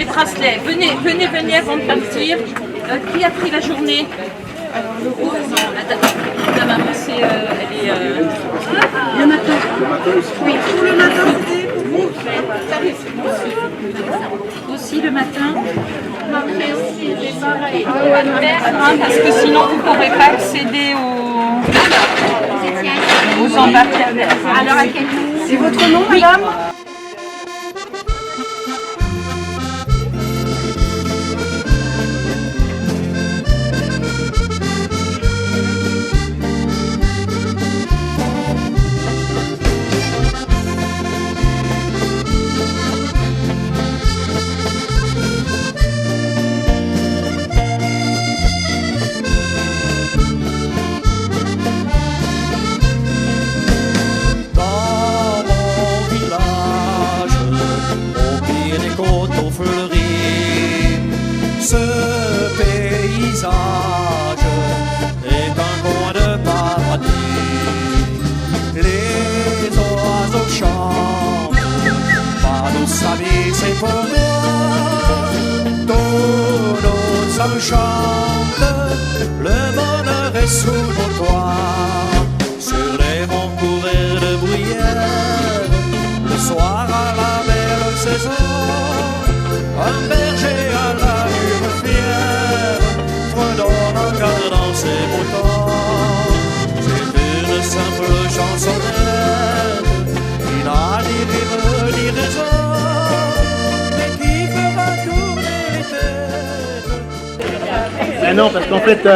les bracelets. Venez avant de partir. Qui a pris la journée? Alors, le rose, la maman, c'est... elle est... Le matin. Oui, pour le matin, c'était pour vous. Aussi le matin. Parce que sinon, vous ne pourrez pas accéder aux embarcadères. Alors, à quel nom? C'est votre nom, madame? Ce paysage est un coin de paradis. Les oiseaux chantent, pas nos amis, c'est pour nous. Tous nos âmes chantent, le bonheur est sous nos toits. Sur les monts couverts de bruyère, le soir à la belle saison, un berger à l'allure fière fredonne encore dans ses beaux temps. C'est une simple chansonnette qui n'a ni rime ni raison, mais qui fera tourner les têtes. Ah non, parce qu'en fait,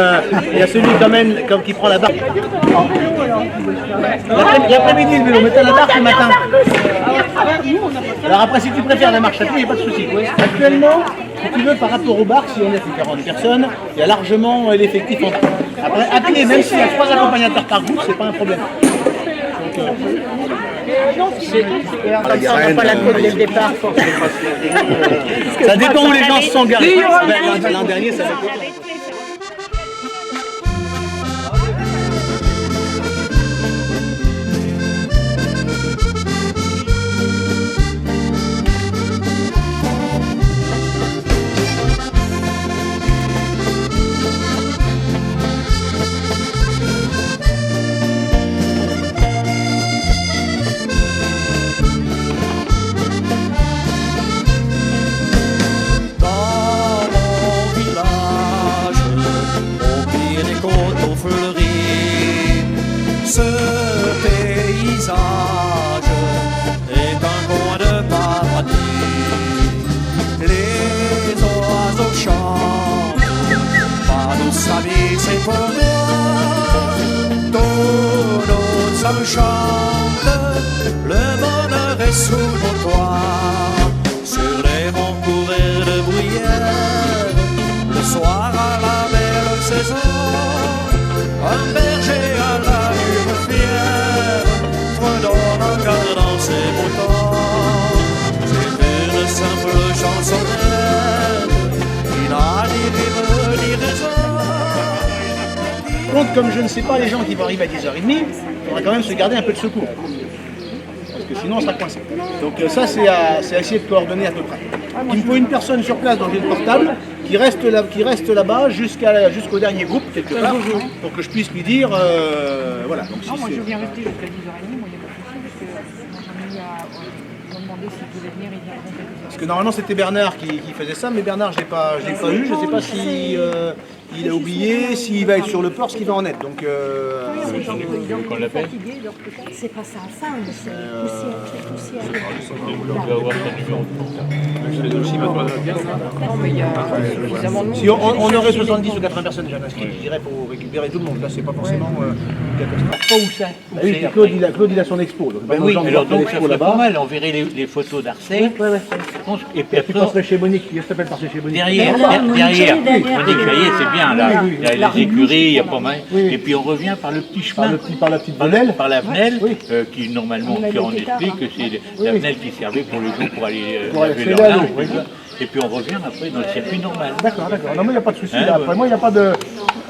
il y a celui quand même qui prend la barque. L'après-midi, le vélo, mais t'as la barque le matin. Alors après, si tu préfères la marche à pied, il n'y a pas de souci. Actuellement, si tu veux, par rapport aux barques, si on est plus 40 personnes, il y a largement l'effectif en... Après, à pied, même s'il y a 3 accompagnateurs par groupe, c'est pas un problème. Donc, on n'a pas la côte dès le départ. ça dépend où les gens se sont garés. L'an dernier, ça va être... Ce paysage est un coin de paradis. Les oiseaux chantent, pas nos amis, c'est pour nous. Tous nos âmes chantent, le bonheur est sous nos toits. Sur les monts couverts de bruyère, le soir à la belle saison, un berger à l'allure fière fredonne encore dans ses beaux temps. C'est une simple chansonnette qui n'a ni rime ni raison. Par contre, comme je ne sais pas les gens qui vont arriver à 10h30, il faudra quand même se garder un peu de secours. Parce que sinon on sera coincé. Donc ça c'est à essayer de coordonner à peu près. Il me faut une personne sur place dans le portable qui reste là-bas jusqu'au dernier groupe quelque part pour que je puisse lui dire voilà. Donc, si moi je viens rester jusqu'à 10h30, moi il n'y a pas de souci parce que mon ami m'a demandé s'il pouvait venir, il viendra quelque chose. Parce que normalement c'était Bernard qui faisait ça, mais Bernard je l'ai pas eu, je ne sais pas si il a oublié, s'il va être sur le port, ce qu'il va en être. Donc c'est pas sa femme, c'est poussière. Si on aurait 70 ou 80 personnes déjà inscrites, je dirais pour récupérer tout le monde. Là c'est pas forcément catastrophe. Pas où ça? Bah oui, Claude il a son expo. Donc, Ben oui, alors donc ça serait pas mal, on verrait les photos d'Arsène. Et puis après, passerait chez Monique, il s'appelle passer chez Monique. derrière, Monique Chaillet, c'est bien là. Il y a les écuries, il y a pas mal. Et puis on revient par le petit chemin. Par la petite venelle. Par la venelle, qui normalement, qui on explique que c'est la venelle qui servait pour les gens pour aller laver leur linge. Et puis on revient après dans le circuit normal. D'accord. Non mais il n'y a pas de souci. Après moi il n'y a pas de...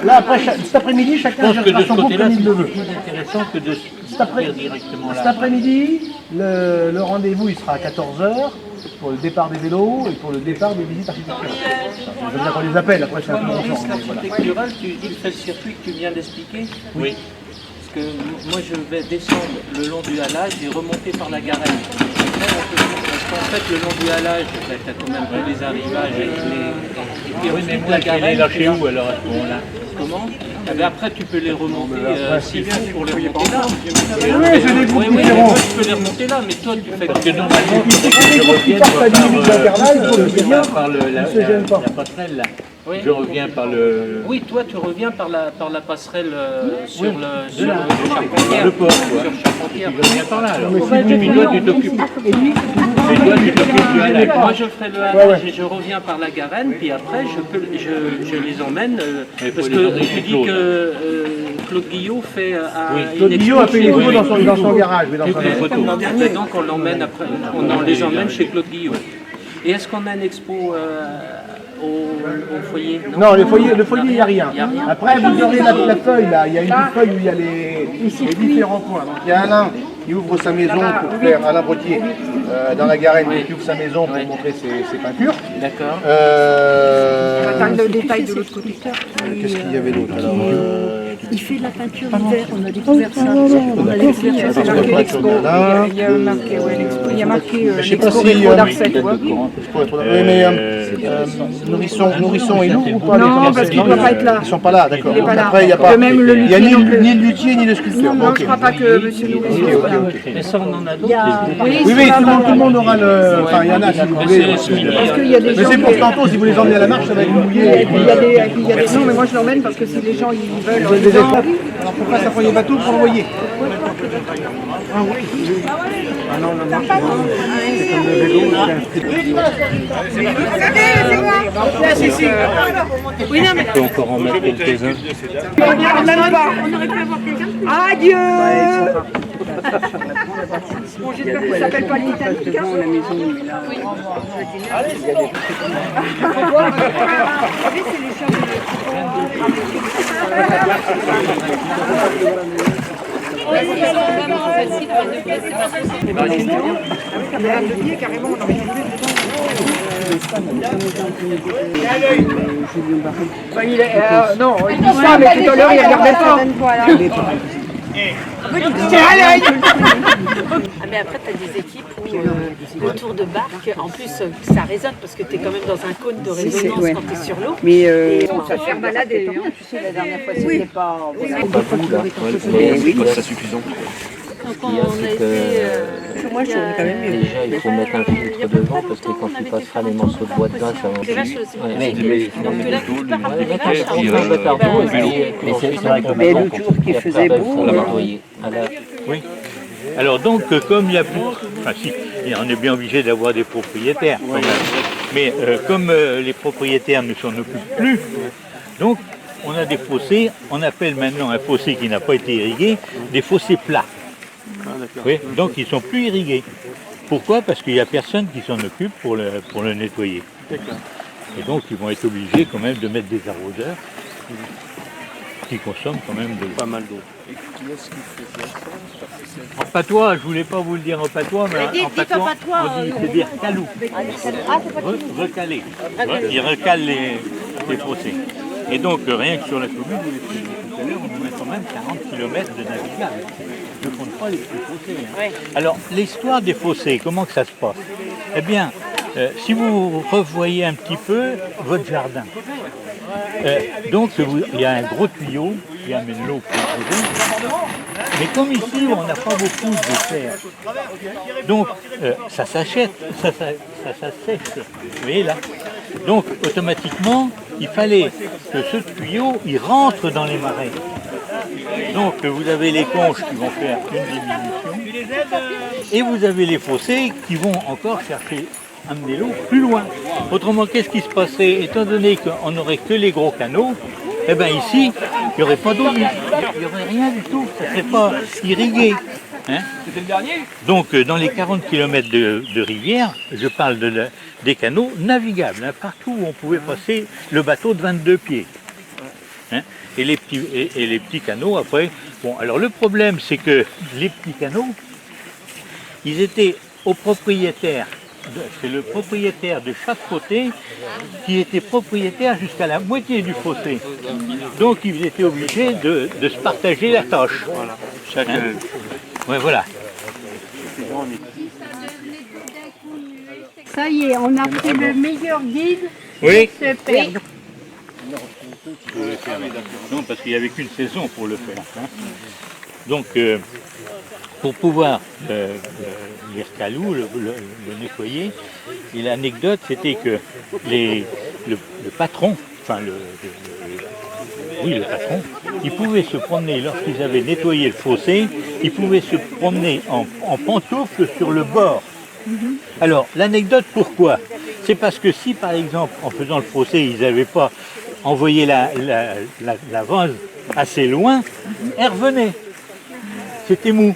Là après cet après-midi chacun gère son groupe comme il le veut. C'est plus intéressant que de se dire directement là. Cet après-midi, le rendez-vous il sera à 14h. pour le départ des vélos et pour le départ des visites architecturales. C'est comme ça qu'on les appelle, après c'est un peu Dans ensemble. l'architectural, tu dis que c'est le circuit que tu viens d'expliquer? Oui. Parce que moi je vais descendre le long du halage et remonter par la garenne. Parce qu'en fait le long du halage, tu as quand même tous les arrivages et puis Oui, mais ensuite moi, la je vais les garenne. lâcher où alors à ce moment-là? Comment? Eh bien, après tu peux les remonter si bien pour les remonter là. Oui, j'ai des groupes Oui, différents. moi je peux les remonter là, mais toi tu fais Parce que normalement, Puis c'est quand les groupes qui partent à 10 minutes d'intervalle, c'est bien, par ils se gênent pas. la passerelle là. Oui. Je reviens par le... Oui, toi tu reviens par la passerelle sur Oui, le Charpentière. le port, quoi. Sur Charpentière. Je reviens par là alors. Et puis toi, tu t'occupes. Et toi, tu t'occupes du halage. Moi je ferai le halage et je reviens par la Garenne, puis après je les emmène parce les que emmener tu chez dis Claude. que Claude Guillot fait Claude Guillot a fait une expo dans son garage, mais dans Toutes les son photos. donc on l'emmène après, on les emmène chez Claude Guillot. Et est-ce qu'on a une expo au foyer? Non, le foyer, il n'y a rien. Il y a rien. Après, vous aurez la feuille là. Il y a une petite feuille où il y a les différents points. Donc, il y a Alain qui ouvre sa maison pour faire, Alain Brottier, dans la Garenne, qui ouvre sa maison pour montrer ses peintures. D'accord. T'as le détail de l'autre côté. Qu'est-ce qu'il y avait d'autre alors Il fait de la peinture l'hiver, on a découvert ça. On a découvert ça. C'est marqué l'expo. Il y a marqué, ouais, l'expo. Il y a marqué Je sais pas l'expo si rétro d'Arcet, tu vois. oui, mais Nourrisson et Louvre ou pas Non, les parce qu'il ne doit pas être là. Ils sont pas là, d'accord. Il est pas là. Après, il n'y a pas. De même, le Il y a luthier non plus. ni le luthier ni le sculpteur. Non, Ok. je ne crois pas que monsieur Nourrisson soit là. Mais ça on en a d'autres. Oui, Oui, c'est tout le monde aura le. Enfin, il y en a si vous voulez. parce qu'il y a des Mais gens c'est pour qui... tantôt, si vous les emmenez à la marche, ça va être mouillé. Et puis il y a des... Non, mais moi je l'emmène parce que si les gens ils veulent... Vous avez des étapes. Alors pourquoi ça prend les bateaux pour l'envoyer? Ah non, non, non. C'est comme le vélo, Oui, non, mais... On peut encore en mettre quelques-uns. On n'aime pas. On aurait pu avoir quelqu'un. Adieu. Bon, j'espère que ça s'appelle pas l'Italie. Non, il dit ça, mais tout à l'heure, il regardait pas. Ah, mais après, tu as des équipes où le tour de barque, en plus, ça résonne parce que tu es quand même dans un cône de résonance quand tu es sur l'eau. Mais on va faire balader. Tu sais, la dernière fois, c'était pas... C'est suffisant. Donc on a été... Moi, je trouve quand même mieux. Déjà, il faut mettre un filtre devant parce que quand tu passeras les morceaux de bois dedans, ça va Les vaches, c'est Ouais, possible. Donc tu la coupes pas parmi les vaches. on fait un bâtard d'eau et puis c'est vrai que Mais le jour qui faisait beau, Oui. Alors donc, comme il n'y a plus... Enfin si, on est bien obligé d'avoir des propriétaires quand même. Mais comme les propriétaires ne s'en occupent plus, donc on a des fossés, on appelle maintenant un fossé qui n'a pas été irrigué, des fossés plats. Oui, donc ils ne sont plus irrigués. Pourquoi? Parce qu'il n'y a personne qui s'en occupe pour le nettoyer. Et donc ils vont être obligés quand même de mettre des arroseurs qui consomment quand même pas mal d'eau. En patois, je voulais pas vous le dire en patois, mais en patois, on dit c'est dire calou. Recaler. Ils recalent les fossés. Et donc rien que sur la commune, vous l'avez dit tout à l'heure, on met quand même 40 km de navigable. Je ne compte pas les petits fossés. Hein. Alors l'histoire des fossés, comment que ça se passe? Eh bien, si vous revoyez un petit peu votre jardin, donc il y a un gros tuyau qui amène l'eau pour le jardin. Mais comme ici, on n'a pas beaucoup de terre, donc ça s'achète, ça s'assèche. Vous voyez là? Donc automatiquement, il fallait que ce tuyau, il rentre dans les marais. Donc vous avez les conches qui vont faire une diminution, et vous avez les fossés qui vont encore chercher amener l'eau plus loin. Autrement, qu'est-ce qui se passerait? Étant donné qu'on n'aurait que les gros canaux, eh bien ici, il n'y aurait pas d'eau, il n'y aurait rien du tout, ça ne serait pas irrigué. Hein? Donc dans les 40 km de rivière, je parle des canaux navigables, hein, partout où on pouvait passer le bateau de 22 pieds. Hein? Et les petits canaux après, bon alors le problème c'est que les petits canaux, ils étaient aux propriétaires c'est le propriétaire de chaque fossé qui était propriétaire jusqu'à la moitié du fossé. Donc ils étaient obligés de se partager la tâche. Voilà. Chacun. Ouais, voilà. Ça y est, on a pris le meilleur guide Oui. pour se perdre. Non, parce qu'il n'y avait qu'une saison pour le faire. Hein. Donc, pour pouvoir l'escalou, le nettoyer, et l'anecdote, c'était que le patron, enfin le patron, il pouvait se promener, lorsqu'ils avaient nettoyé le fossé, il pouvait se promener en pantoufles sur le bord. Alors, l'anecdote, pourquoi? C'est parce que si, par exemple, en faisant le fossé, ils n'avaient pas envoyé la vase assez loin, elle revenait. C'était mou.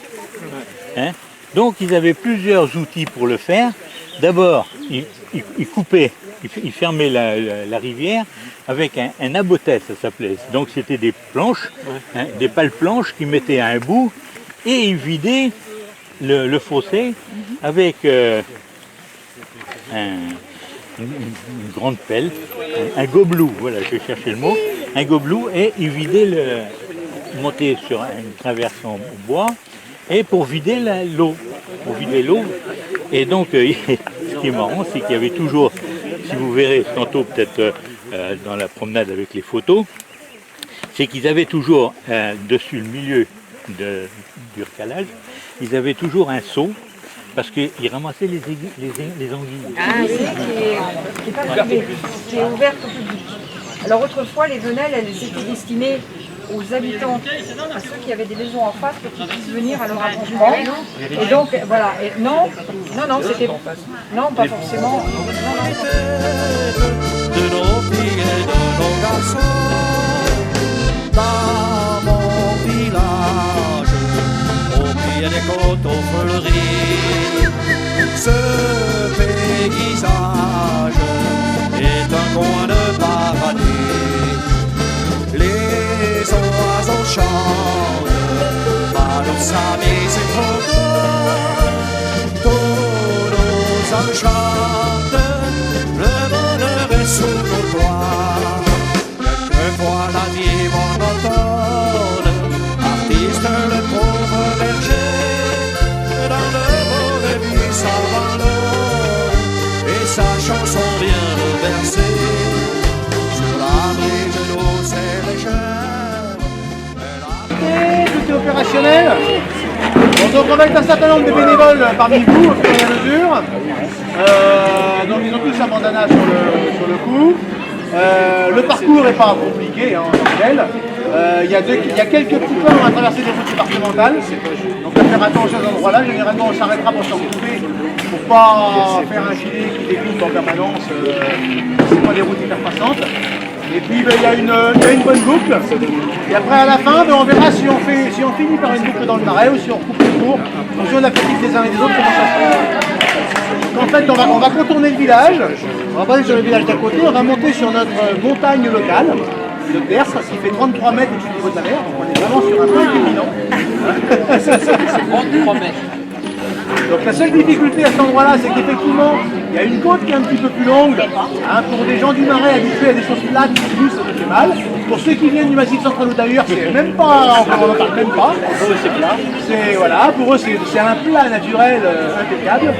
Hein? Donc, ils avaient plusieurs outils pour le faire. D'abord, ils coupaient, ils fermaient la rivière avec un abotès, ça s'appelait. Donc, c'était des planches, hein, des pales planches qu'ils mettaient à un bout et ils vidaient le fossé avec une grande pelle, un gobelou, voilà, je cherchais le mot, un gobelou, et ils vidaient montaient sur une traverse en bois, et pour vider l'eau. Et donc, ce qui est marrant, c'est qu'il y avait toujours, si vous verrez tantôt peut-être dans la promenade avec les photos, c'est qu'ils avaient toujours dessus le milieu du recalage, ils avaient toujours un seau, parce qu'ils ramassaient les anguilles. Ah oui, qui est pas privée, qui est ouverte au public. Alors autrefois, les venelles, elles étaient destinées aux habitants, à ceux qui avaient des maisons en face pour qu'ils puissent venir à leur arrangement. Et donc, voilà. Et non, c'était bon. Non, pas forcément. De nos filles et de nos garçons, dans mon village, au pied des coteaux fleuris, ce paysage est un coin de paradis. Les oiseaux chantent, Malosami c'est trop beau, tous nos âmes chantent, le bonheur est sous nos doigts. Quelquefois la vie monotone, artiste le pauvre berger, dans le mauvais vie s'abandonne, et sa chanson vient reverser sur l'abri de l'eau c'est tout est opérationnel. Bon, donc on va être un certain nombre de bénévoles parmi vous au fur et à mesure. Donc ils ont tous un bandana sur le cou. Le parcours n'est pas compliqué en tant que tel. Il y a quelques petits points, on va traverser des routes départementales. Donc on va faire attention à ces endroits-là. Généralement on s'arrêtera pour s'en couper, pour ne pas faire un gilet qui découpe en permanence. C'est pas des routes hyper passantes. Et puis il y a une bonne boucle. Et après à la fin, on verra si on finit par une boucle dans le marais ou si on coupe le cours, en fonction de l'appétit des uns et des autres, comment ça se fait. Donc en fait, on va contourner le village, on va passer sur le village d'à côté, on va monter sur notre montagne locale, le Ders, qui fait 33 mètres au-dessus du niveau de la mer, donc on est vraiment sur un point éminent. C'est 33 mètres. Donc la seule difficulté à cet endroit-là, c'est qu'effectivement, il y a une côte qui est un petit peu plus longue. Hein, pour des gens du Marais habitués à des choses plates, ça fait mal. Pour ceux qui viennent du Massif central ou d'ailleurs, c'est même pas, on n'en parle même pas. Pour eux, c'est plat. Voilà, pour eux, c'est un plat naturel impeccable.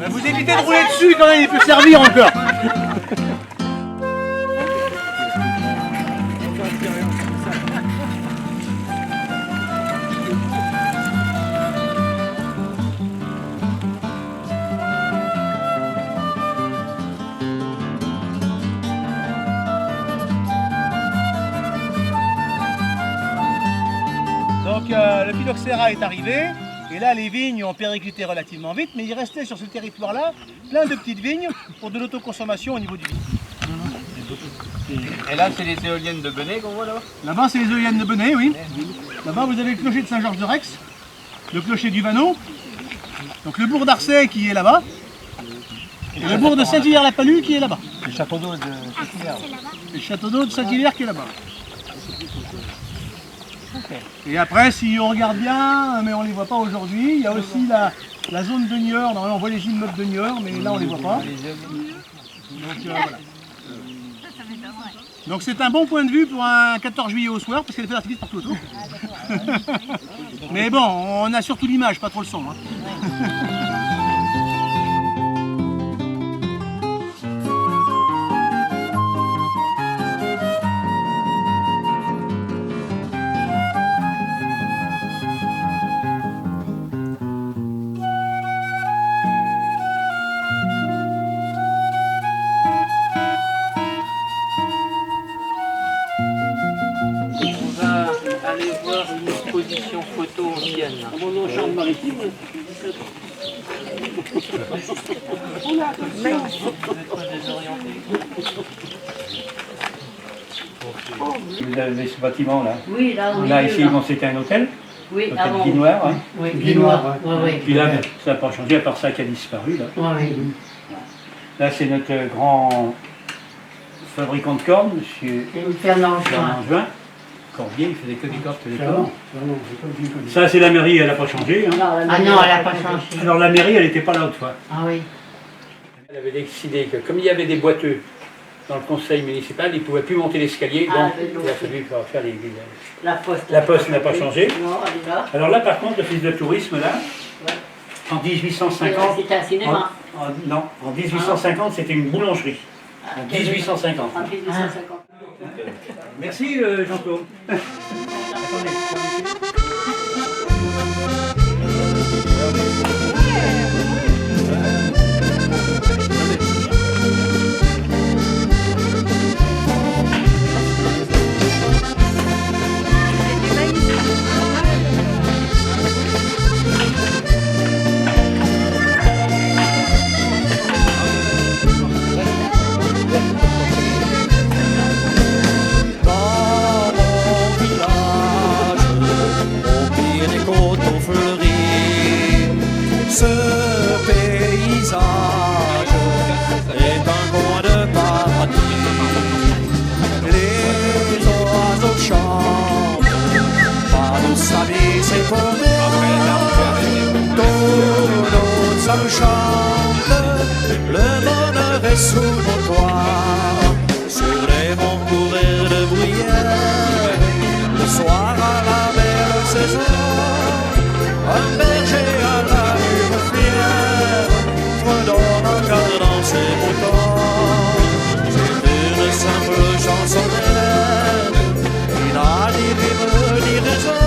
Vous évitez de rouler dessus quand même, il peut servir encore. le phylloxéra est arrivé, et là les vignes ont périclité relativement vite, mais il restait sur ce territoire-là plein de petites vignes pour de l'autoconsommation au niveau du vin. Et là, c'est les éoliennes de Benay qu'on voit là? Là-bas, c'est les éoliennes de Benay, oui. Là-bas, vous avez le clocher de Saint-Georges-de-Rex, le clocher du Vanneau, donc le bourg d'Arcey qui est là-bas, et le bourg de Saint-Hilaire-la-Palue qui est là-bas. Le château d'eau de Saint-Hilaire. Le château d'eau de Saint-Hilaire qui est là-bas. Et après, si on regarde bien, mais on ne les voit pas aujourd'hui, il y a aussi la zone de Niort. Normalement, on voit les immeubles de Niort, mais là, on ne les voit pas. Donc, voilà. Donc c'est un bon point de vue pour un 14 juillet au soir, parce qu'il y a des feux d'artifice partout autour. Mais bon, on a surtout l'image, pas trop le son. Aller voir une exposition photo ancienne. Mon nom Charles-Maritime. Vous avez ce bâtiment là? Oui, là, oui. Là, ici, bon, c'était un hôtel. Oui, Hôtel avant. Guinoir. Hein. Oui, Guinoir. Oui, oui. Puis là, ça n'a pas changé, à part ça qui a disparu. Là, Oui. là c'est notre grand fabricant de cordes, monsieur Fernand Juin. Corbier, il faisait que des cordes, que des cordes. Ça, c'est la mairie, elle n'a pas changé. Hein. Ah non, elle n'a pas changé. Alors la mairie, elle n'était pas là autrefois. Ah oui. Elle avait décidé que comme il y avait des boiteux dans le conseil municipal, ils ne pouvaient plus monter l'escalier, donc il a fallu faire les... La poste n'a pas changé. Non, elle est là. Alors là, par contre, l'office de tourisme, là, en 1850... C'était un cinéma. Non, en 1850, c'était une boulangerie. En 1850. En 1850. Merci Jean-Claude. Ce paysage est un coin de paradis. Les oiseaux chantent, pas nos amis c'est pour tous nos âmes chantent, le bonheur est sous nos toits, sur les monts couverts de bruyère, le soir à la belle saison, un berger à la lune fière fredonne encore dans ses moutons. C'est une simple chansonnette qui n'a ni rime ni raison,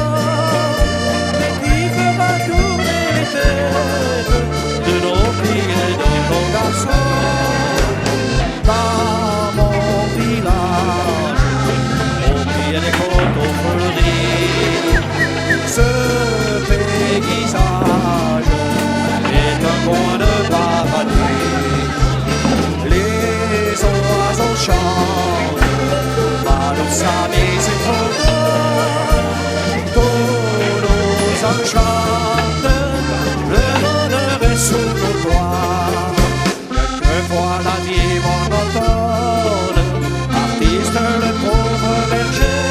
mais qui fera tourner les têtes de nos filles et de nos garçons. Dans mon village, au pied des coteaux fleuris, ce paysage est un coin de paradis. Les oiseaux chantent, pas nos amis c'est trop beau. Tous nos âmes chantent, le bonheur est sous nos toits. Quelquefois la vie monotone artiste le pauvre berger,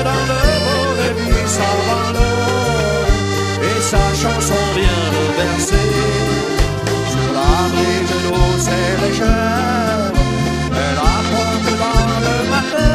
dans le mauvais vie s'abandonne, et sa chanson vient le bercer. Sur la brise de l'eau c'est légère, elle apporte dans le matin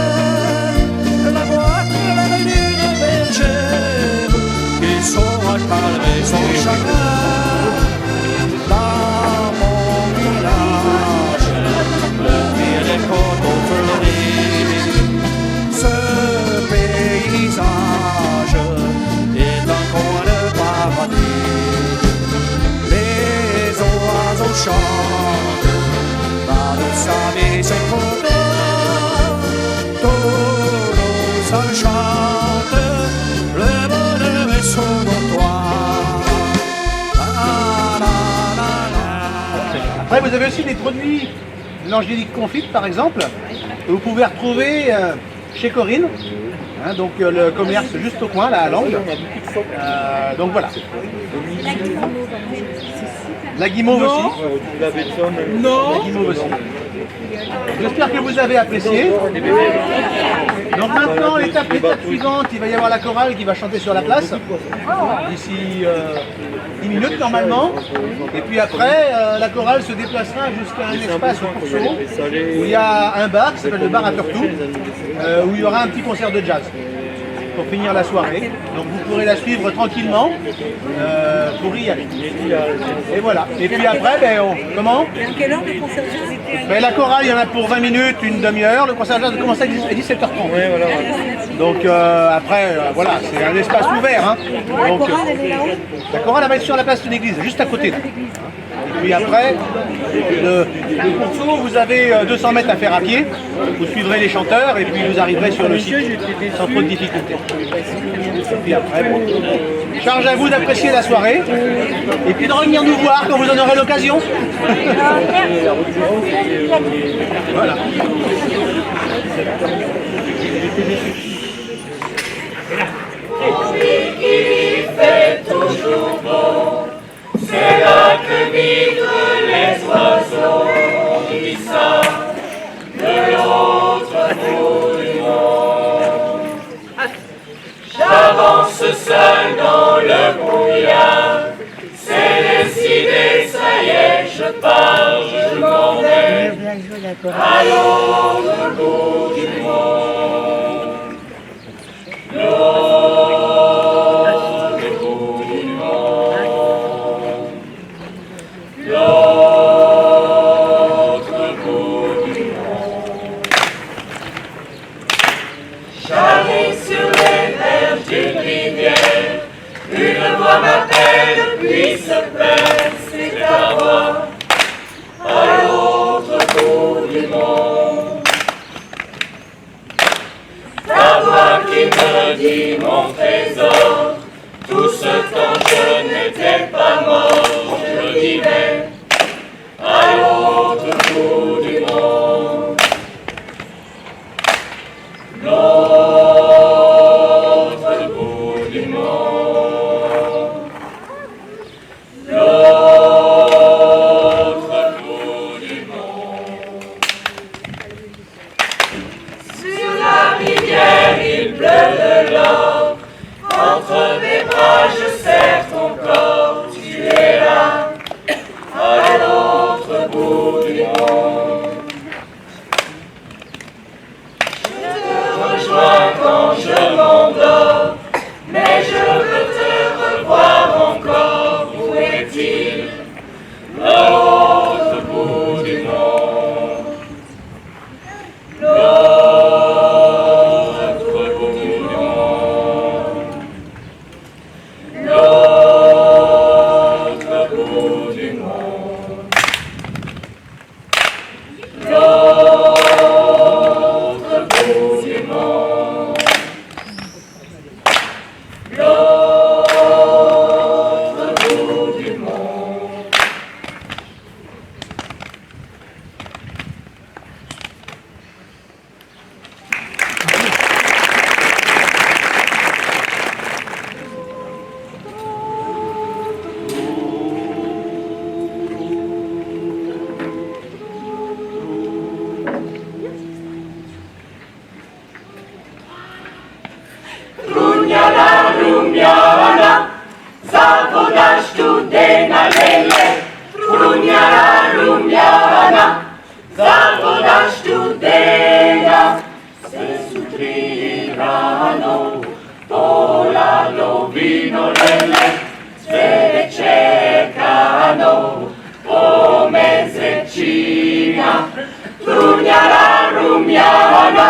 après, vous avez aussi des produits de l'angélique confite, par exemple, que vous pouvez retrouver chez Corinne. Hein, donc le commerce juste au coin, là, à l'angle. Donc voilà. La guimauve aussi. Non. La guimauve aussi. J'espère que vous avez apprécié. Donc maintenant, l'étape suivante, il va y avoir la chorale qui va chanter sur la place. D'ici 10 minutes normalement. Et puis après, la chorale se déplacera jusqu'à un espace au Courceau, où il y a un bar qui s'appelle le bar à Tortou, où il y aura un petit concert de jazz pour finir la soirée. Donc vous pourrez la suivre tranquillement pour y aller. Et voilà. Et puis après, comment? Et en quelle heure le concert de jazz? La chorale, il y en a pour 20 minutes, une demi-heure. Le concert de jazz commence à 17h30. Donc après, voilà, c'est un espace ouvert. Hein. Donc, la chorale, elle va être sur la place de l'église, juste à côté. Et puis après, le Courceau, vous avez 200 mètres à faire à pied. Vous suivrez les chanteurs et puis vous arriverez sur le site sans trop de difficultés. Et puis après, charge à vous d'apprécier la soirée et puis de revenir nous voir quand vous en aurez l'occasion. Voilà. Qui fait toujours beau, c'est là que migrent les oiseaux qui sortent de l'autre bout du monde. J'avance seul dans le brouillard, c'est décidé, ça y est, je pars, je m'en vais à l'autre bout du monde. J'arrive sur les berges d'une rivière, une voix m'appelle depuis ce père, c'est ta voix, à l'autre bout du monde. Ta voix qui me dit mon trésor, tout ce temps je n'étais pas mort, je vivais à l'autre bout du monde. L'autre bout du monde. L'autre bout du monde. Sur la rivière, il pleut de l'or. Entre mes bras, je serre ton corps. Tu es là, à l'autre bout du monde. Quand je m'endors, mais je veux te revoir encore. Où est-il, l'autre bout du monde? L'autre bout du monde. L'autre bout du monde. L'autre bout du monde. Rumiana, zawodasz tutaj na lele. Rumiana, zawodasz tutaj na se sutri rano, polano vino lele, sve čekano, po mesečina. Rumiana,